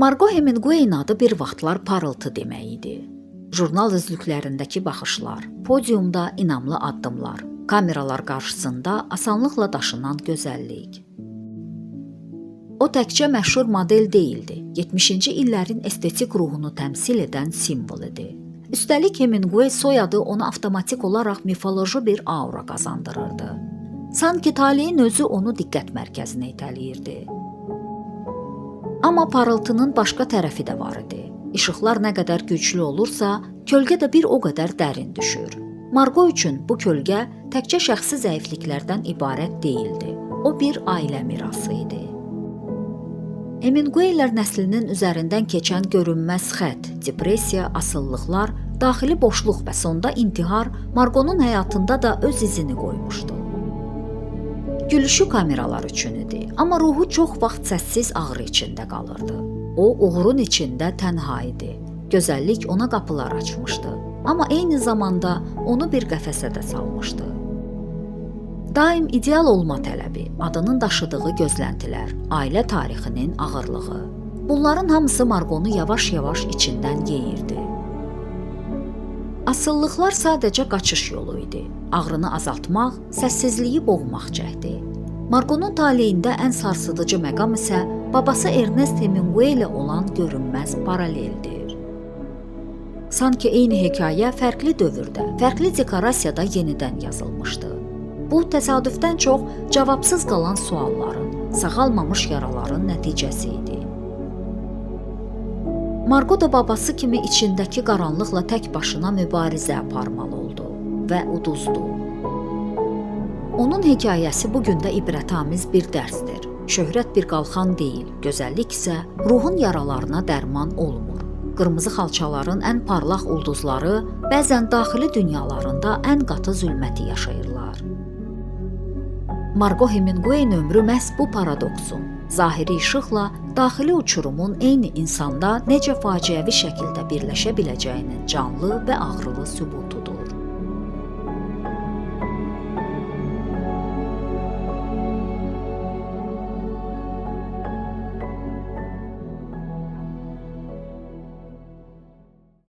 Margo Hemingway'in adı bir vaxtlar parıltı demək idi. Jurnal üzlüklərindəki baxışlar, podiumda inamlı addımlar, kameralar qarşısında asanlıqla daşınan gözəllik. O təkcə məşhur model deyildi, 70-ci illərin estetik ruhunu təmsil edən simvol idi. Üstəlik Hemingway soyadı onu avtomatik olaraq mifoloji bir aura qazandırırdı. Sanki taleyin özü onu diqqət mərkəzinə itələyirdi. Amma parıltının başqa tərəfi də var idi. İşıqlar nə qədər güclü olursa, kölgə də bir o qədər dərin düşür. Margo üçün bu kölgə təkcə şəxsi zəifliklərdən ibarət deyildi. O bir ailə mirası idi. Hemingwaylər nəslinin üzərindən keçən görünməz xətt, depressiya, asılılıqlar, daxili boşluq və sonda intihar Margonun həyatında da öz izini qoymuşdu. Gülüşü kameralar üçün idi, amma ruhu çox vaxt səssiz ağrı içində qalırdı. O, uğurun içində tənha idi. Gözəllik ona qapılar açmışdı, amma eyni zamanda onu bir qəfəsə də salmışdı. Daim ideal olma tələbi, adının daşıdığı gözləntilər, ailə tarixinin ağırlığı. Bunların hamısı Margonu yavaş-yavaş içindən yeyirdi. Asılılıqlar sadəcə qaçış yolu idi. Ağrını azaltmaq, səssizliyi boğmaq cəhdi. Margonun taleyində ən sarsıdıcı məqam isə babası Ernest Hemingway ilə olan görünməz paraleldir. Sanki eyni hekayə fərqli dövrdə, fərqli dekorasiyada yenidən yazılmışdı. Bu, təsadüfdən çox cavabsız qalan sualların, sağalmamış yaraların nəticəsi idi. Margo da babası kimi içindəki qaranlıqla tək başına mübarizə aparmalı oldu və uduzdu. Onun hekayəsi bu gün də ibrətamiz bir dərsdir. Şöhrət bir qalxan deyil, gözəllik isə ruhun yaralarına dərman olmur. Qırmızı xalçaların ən parlaq ulduzları bəzən daxili dünyalarında ən qatı zülməti yaşayırlar. Margo Hemingway'in ömrü məhz bu paradoksun, zahiri işıqla daxili uçurumun eyni insanda necə faciəvi şəkildə birləşə biləcəyinin canlı və ağrılı sübutudur.